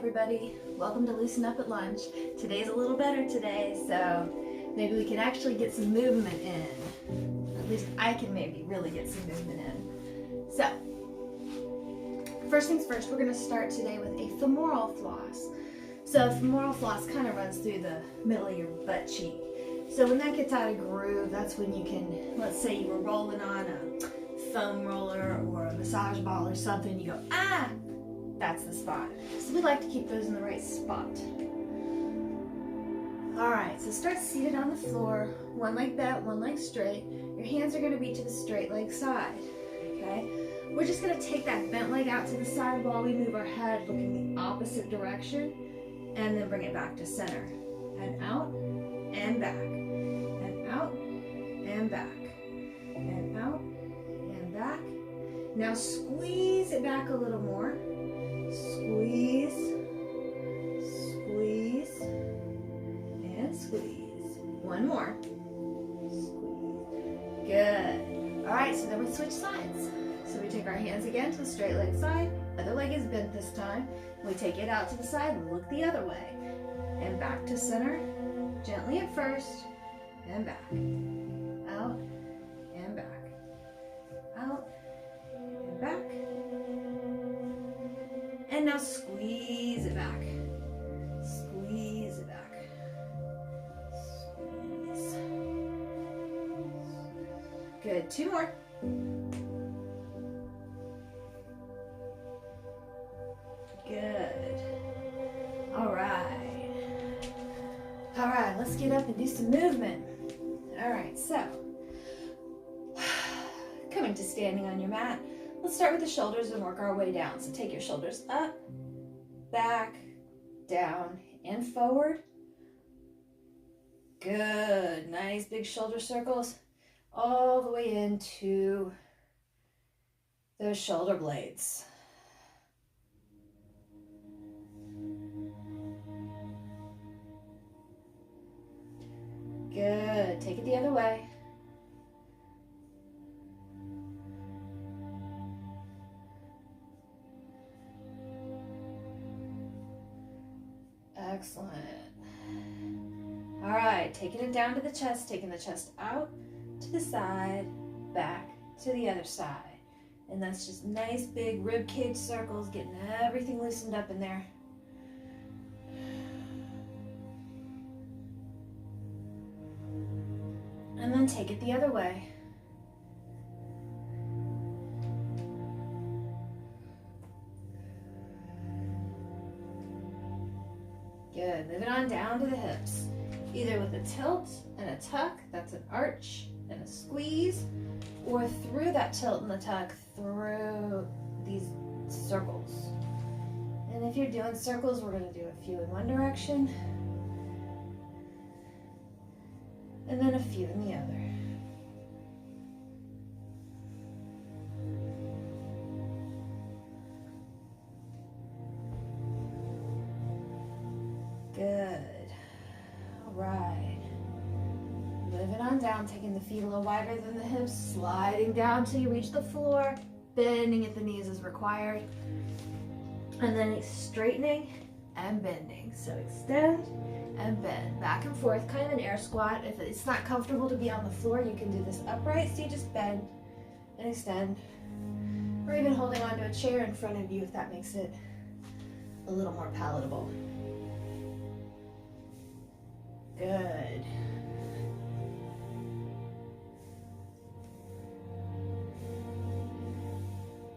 everybody, welcome to Loosen Up at Lunch. Today's a little better today, so maybe we can actually get some movement in. At least I can maybe really get some movement in. So, first things first, we're going to start today with a femoral floss. So a femoral floss kind of runs through the middle of your butt cheek. So when that gets out of groove, that's when you can, let's say you were rolling on a foam roller or a massage ball or something, you go, ah! That's the spot. So we like to keep those in the right spot. Alright, so start seated on the floor, one leg bent, one leg straight. Your hands are going to be to the straight leg side. Okay? We're just going to take that bent leg out to the side while we move our head looking the opposite direction, and then bring it back to center. And out, and back. And out, and back. And out, and back. Now squeeze it back a little more. Squeeze, squeeze, and squeeze. One more. Squeeze. Good. All right, so then we switch sides. So we take our hands again to the straight leg side. Other leg is bent this time. We take it out to the side and look the other way. And back to center. Gently at first. And back. Out. And back. Out. And back. And now squeeze it back. Squeeze it back. Squeeze. Good. Two more. Good. All right. All right, let's get up and do some movement. All right, so coming to standing on your mat. Let's start with the shoulders and work our way down. So take your shoulders up, back, down, and forward. Good. Nice big shoulder circles all the way into those shoulder blades. Good. Take it the other way. Excellent. All right, taking it down to the chest, taking the chest out to the side, back to the other side. And that's just nice big rib cage circles, getting everything loosened up in there. And then take it the other way. Good. Moving on down to the hips. Either with a tilt and a tuck, that's an arch and a squeeze, or through that tilt and the tuck through these circles. And if you're doing circles, we're going to do a few in one direction and then a few in the other. Good. All right. Moving on down, taking the feet a little wider than the hips, sliding down till you reach the floor, bending at the knees as required, and then straightening and bending. So extend and bend, back and forth, kind of an air squat. If it's not comfortable to be on the floor, you can do this upright, so you just bend and extend, or even holding onto a chair in front of you if that makes it a little more palatable. Good.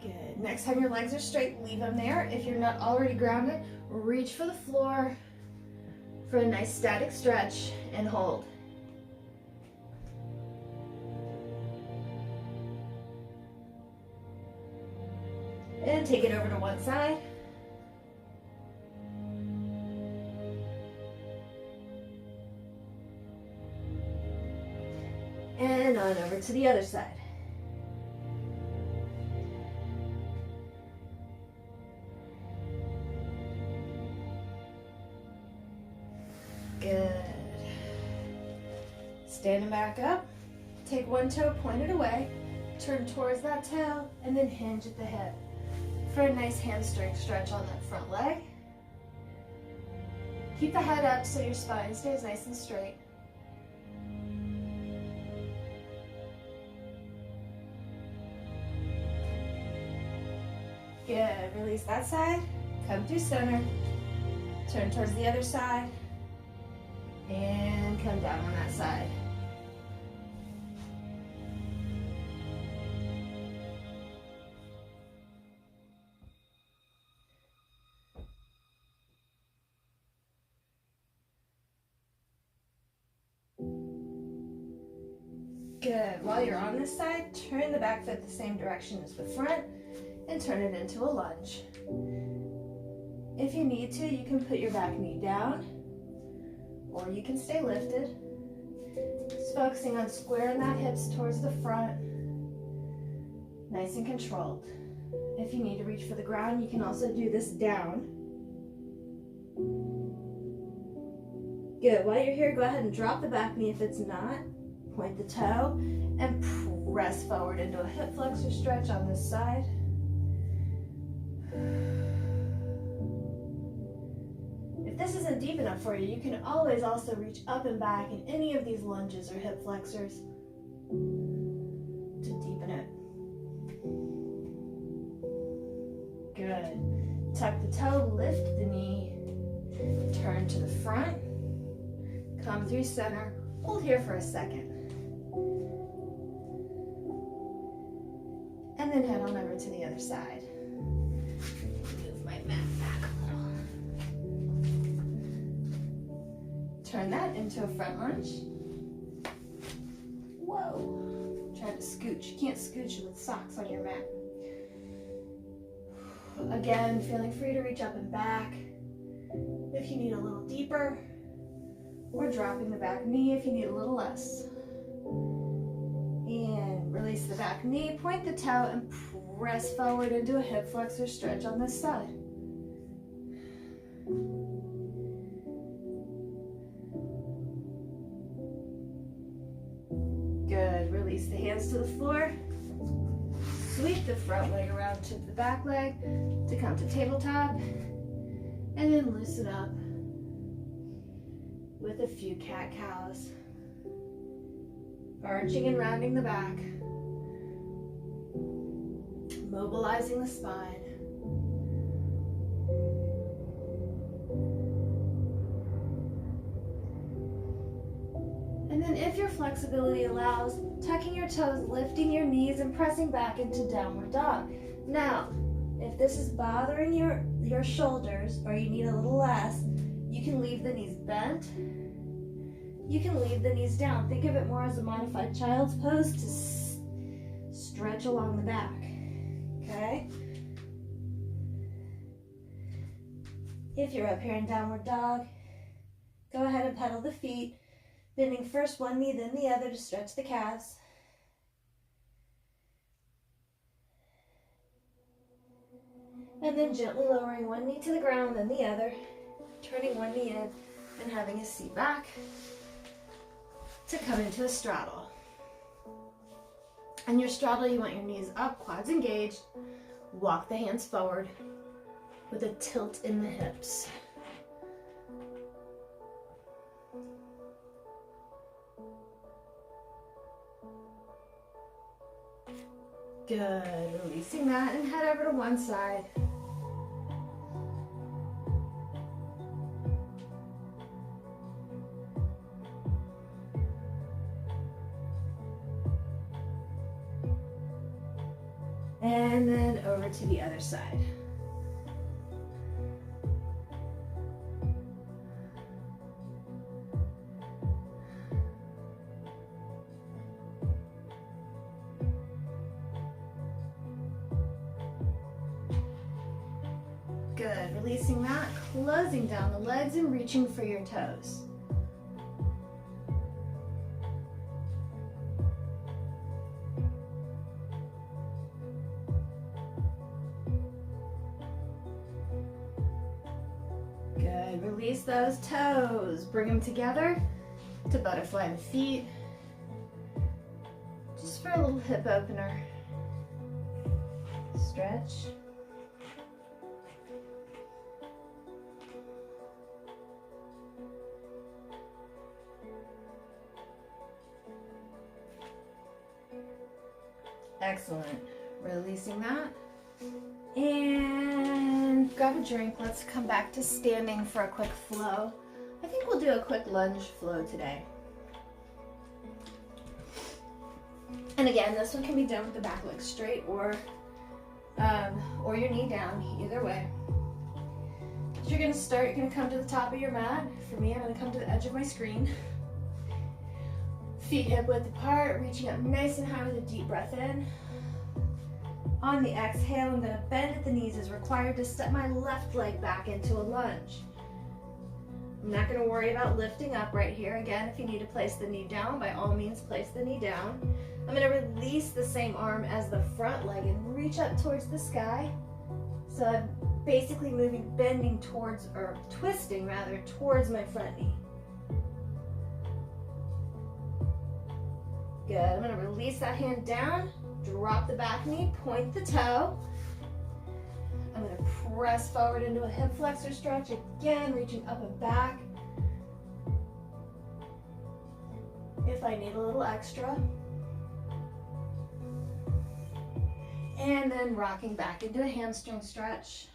Good. Next time your legs are straight, leave them there. If you're not already grounded, reach for the floor for a nice static stretch and hold. And take it over to one side. And on over to the other side. Good. Standing back up, take one toe pointed away, turn towards that toe, and then hinge at the hip for a nice hamstring stretch on that front leg. Keep the head up so your spine stays nice and straight. Good. Release that side. Come through center. Turn towards the other side. And come down on that side. Good. While you're on this side, turn the back foot the same direction as the front and turn it into a lunge. If you need to, you can put your back knee down or you can stay lifted. Just focusing on squaring that hips towards the front, nice and controlled. If you need to reach for the ground, you can also do this down. Good. While you're here, go ahead and drop the back knee if it's not. Point the toe and press forward into a hip flexor stretch on this side. If this isn't deep enough for you, you can always also reach up and back in any of these lunges or hip flexors to deepen it. Good. Tuck the toe, lift the knee, turn to the front, come through center, hold here for a second. And then head on over to the other side. Move my mat back a little. Turn that into a front lunge. Whoa. Try to scooch. You can't scooch with socks on your mat. Again, feeling free to reach up and back if you need a little deeper, or dropping the back knee if you need a little less. And release the back knee, point the toe, and press forward into a hip flexor stretch on this side. Good. Release the hands to the floor. Sweep the front leg around to the back leg to come to tabletop. And then loosen up with a few cat-cows. Arching and rounding the back. Mobilizing the spine. And then if your flexibility allows, tucking your toes, lifting your knees, and pressing back into downward dog. Now, if this is bothering your shoulders, or you need a little less, you can leave the knees bent. You can leave the knees down. Think of it more as a modified child's pose to stretch along the back, okay? If you're up here in downward dog, go ahead and pedal the feet, bending first one knee, then the other to stretch the calves. And then gently lowering one knee to the ground, then the other, turning one knee in and having a seat back to come into a straddle. And your straddle, you want your knees up, quads engaged, walk the hands forward with a tilt in the hips. Good, releasing that and head over to one side. And then over to the other side. Good, releasing that, closing down the legs and reaching for your toes. Good, release those toes, bring them together to butterfly the feet, just for a little hip opener. Stretch. Excellent. Releasing that. And grab a drink. Let's come back to standing for a quick flow. I think we'll do a quick lunge flow today. And again, this one can be done with the back leg straight or your knee down, either way. So you're gonna start, you're gonna come to the top of your mat. For me, I'm gonna come to the edge of my screen. Feet hip width apart, reaching up nice and high with a deep breath in. On the exhale, I'm gonna bend at the knees as required to step my left leg back into a lunge. I'm not gonna worry about lifting up right here. Again, if you need to place the knee down, by all means, place the knee down. I'm gonna release the same arm as the front leg and reach up towards the sky. So I'm basically bending towards, or twisting rather, towards my front knee. Good, I'm gonna release that hand down, drop the back knee, point the toe. I'm gonna press forward into a hip flexor stretch, again, reaching up and back. If I need a little extra. And then rocking back into a hamstring stretch,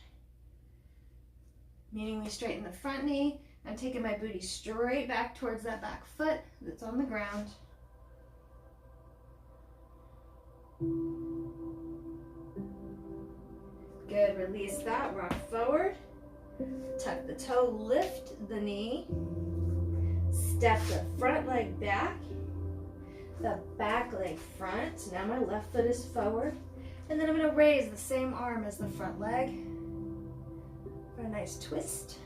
meaning we straighten the front knee. I'm taking my booty straight back towards that back foot that's on the ground. Good, release that, rock forward, tuck the toe, lift the knee, step the front leg back, the back leg front. Now my left foot is forward. And then I'm going to raise the same arm as the front leg for a nice twist.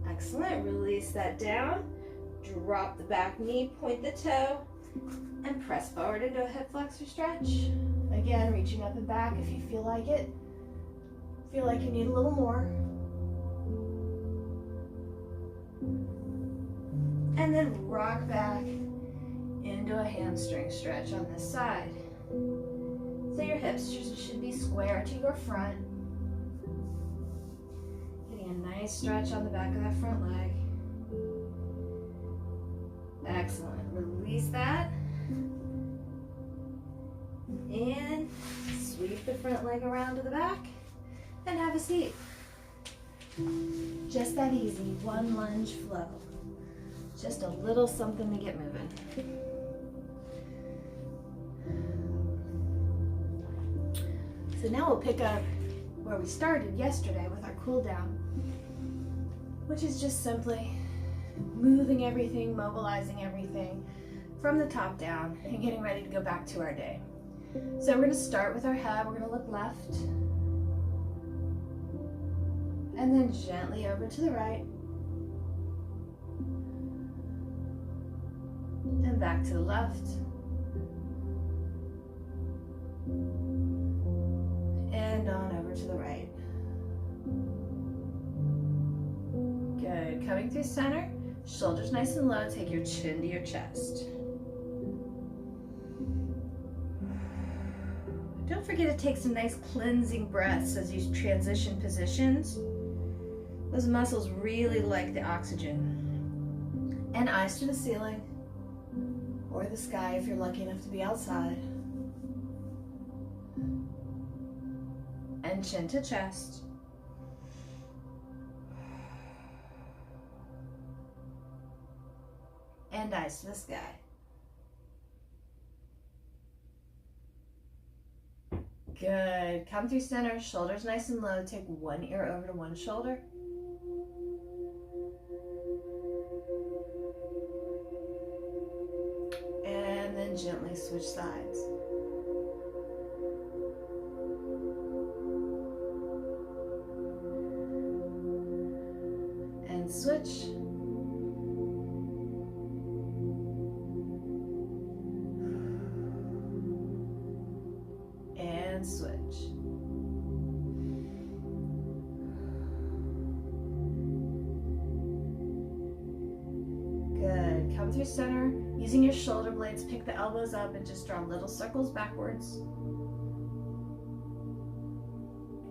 Excellent. Release that down. Drop the back knee, point the toe, and press forward into a hip flexor stretch. Again, reaching up and back if you feel like it. Feel like you need a little more. And then rock back into a hamstring stretch on this side. So your hips should be square to your front. Getting a nice stretch on the back of that front leg. Excellent. Release that. And sweep the front leg around to the back and have a seat. Just that easy, one lunge flow. Just a little something to get moving. So now we'll pick up where we started yesterday with our cool down, which is just simply moving everything, mobilizing everything from the top down and getting ready to go back to our day. So we're going to start with our head. We're going to look left and then gently over to the right. And back to the left. And on over to the right. Good. Coming through center, shoulders nice and low. Take your chin to your chest. Don't forget to take some nice cleansing breaths as you transition positions. Those muscles really like the oxygen. And eyes to the ceiling. Or the sky if you're lucky enough to be outside. And chin to chest. And eyes to the sky. Good. Come through center, shoulders nice and low. Take one ear over to one shoulder. And then gently switch sides. And switch. And switch. Good. Come through center. Using your shoulder blades, pick the elbows up and just draw little circles backwards.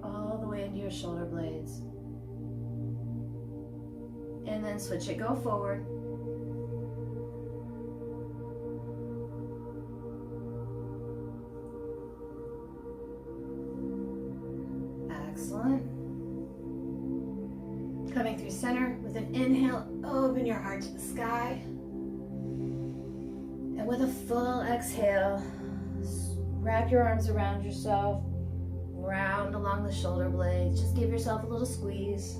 All the way into your shoulder blades. And then switch it, go forward. Excellent. Coming through center with an inhale, open your heart to the sky. And with a full exhale, wrap your arms around yourself, round along the shoulder blades. Just give yourself a little squeeze.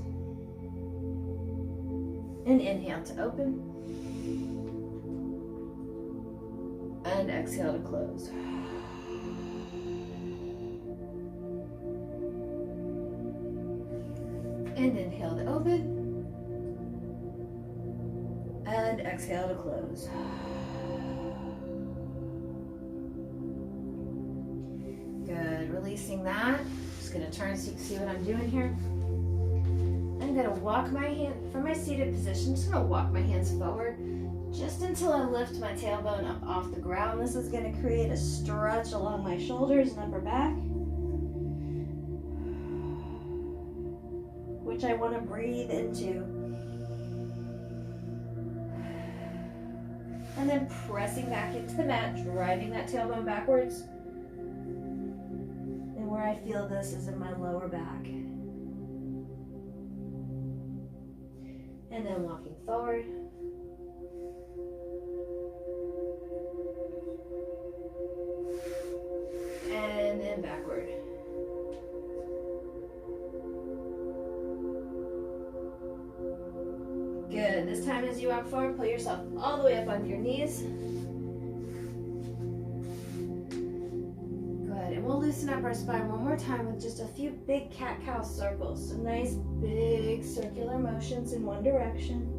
And inhale to open. And exhale to close. And inhale to open. And exhale to close. Good, releasing that. Just gonna turn so you can see what I'm doing here. I'm gonna walk my hand from my seated position, just gonna walk my hands forward just until I lift my tailbone up off the ground. This is gonna create a stretch along my shoulders and upper back, which I wanna breathe into. And then pressing back into the mat, driving that tailbone backwards. And where I feel this is in my lower back. And then walking forward. And then backward. Good. This time as you walk forward, pull yourself all the way up onto your knees. Good. And we'll loosen up our spine one more time with just a few big cat-cow circles. So nice big circular motions in one direction.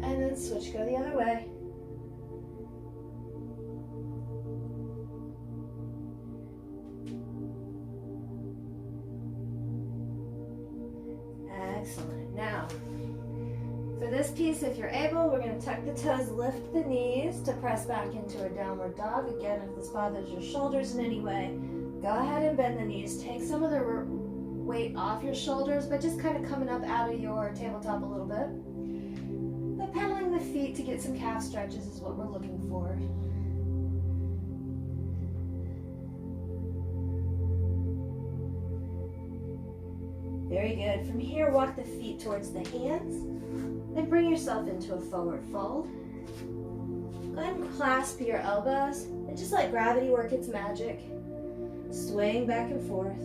And then switch, go the other way. Excellent. Now, for this piece, if you're able, we're going to tuck the toes, lift the knees to press back into a downward dog. Again, if this bothers your shoulders in any way, go ahead and bend the knees. Take some of the weight off your shoulders, but just kind of coming up out of your tabletop a little bit. But pedaling the feet to get some calf stretches is what we're looking for. Very good. From here, walk the feet towards the hands. Then bring yourself into a forward fold. Go ahead and clasp your elbows and just let gravity work its magic. Swaying back and forth.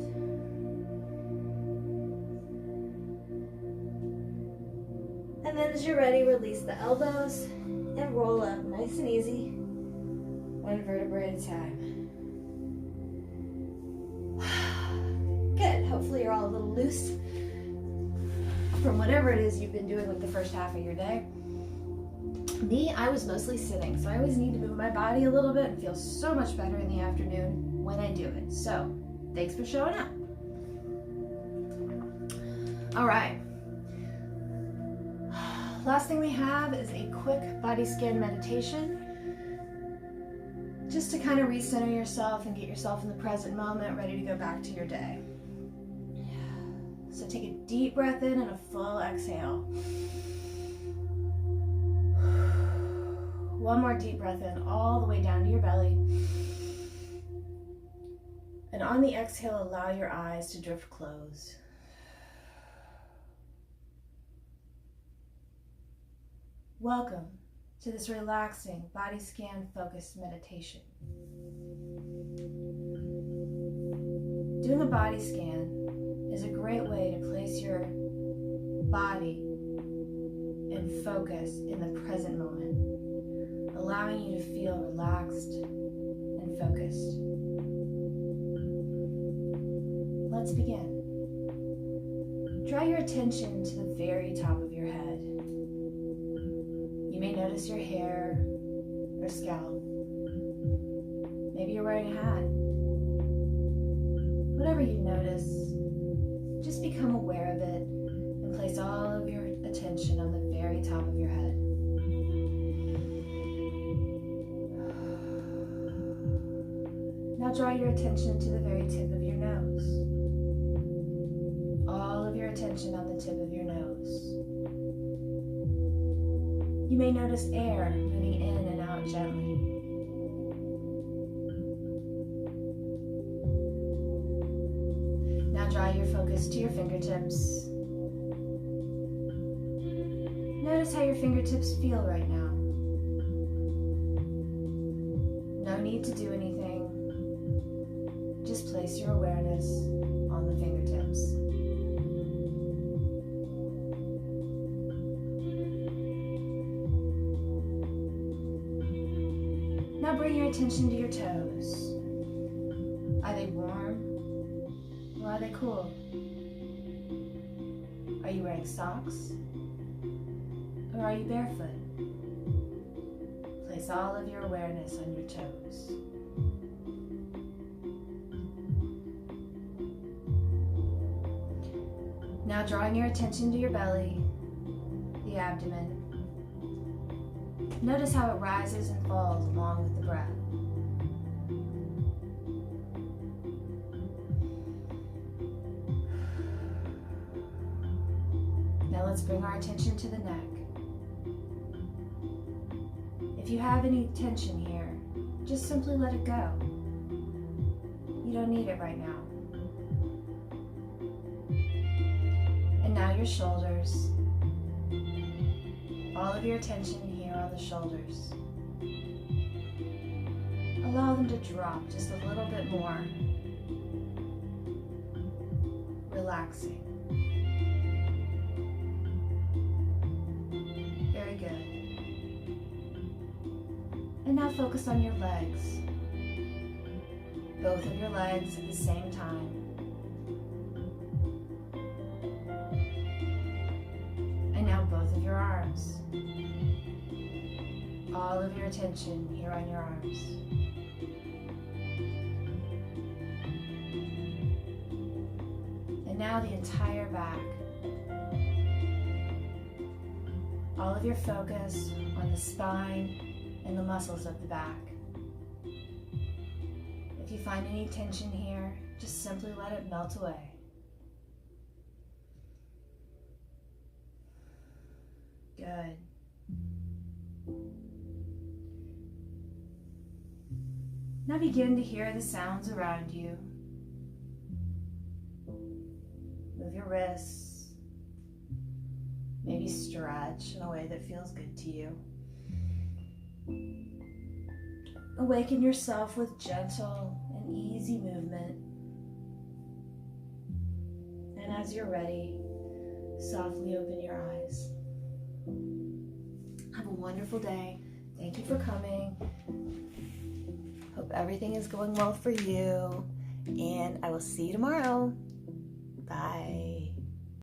And then as you're ready, release the elbows and roll up nice and easy, one vertebrae at a time. Good. Hopefully you're all a little loose from whatever it is you've been doing with the first half of your day. Me, I was mostly sitting, so I always need to move my body a little bit and feel so much better in the afternoon when I do it. So, thanks for showing up. All right. Last thing we have is a quick body scan meditation. Just to kind of recenter yourself and get yourself in the present moment, ready to go back to your day. So take a deep breath in and a full exhale. One more deep breath in, all the way down to your belly. And on the exhale, allow your eyes to drift closed. Welcome to this relaxing body scan focused meditation. Doing a body scan is a great way to place your body and focus in the present moment, allowing you to feel relaxed and focused. Let's begin. Draw your attention to the very top of your head. You may notice your hair or scalp. Maybe you're wearing a hat. Whatever you notice, just become aware of it and place all of your attention on the very top of your head. Now draw your attention to the very tip of your nose. All of your attention on the tip of your nose. You may notice air moving in and out gently. draw your focus to your fingertips. Notice how your fingertips feel right now. No need to do anything. Just place your awareness on the fingertips. Now bring your attention to your toes. Are they warm or are they cool? Are you wearing socks or are you barefoot? Place all of your awareness on your toes. Now drawing your attention to your belly, the abdomen. Notice how it rises and falls along with the breath. Now let's bring our attention to the neck. If you have any tension here, just simply let it go. You don't need it right now. And now your shoulders. All of your attention here on the shoulders. Allow them to drop just a little bit more. Relaxing. Very good. And now focus on your legs. Both of your legs at the same time. And now both of your arms. All of your attention here on your arms. And now the entire back. All of your focus on the spine and the muscles of the back. If you find any tension here, just simply let it melt away. Good. Now begin to hear the sounds around you. Move your wrists. Maybe stretch in a way that feels good to you. Awaken yourself with gentle and easy movement. And as you're ready, softly open your eyes. Have a wonderful day. Thank you for coming. Hope everything is going well for you. And I will see you tomorrow. Bye.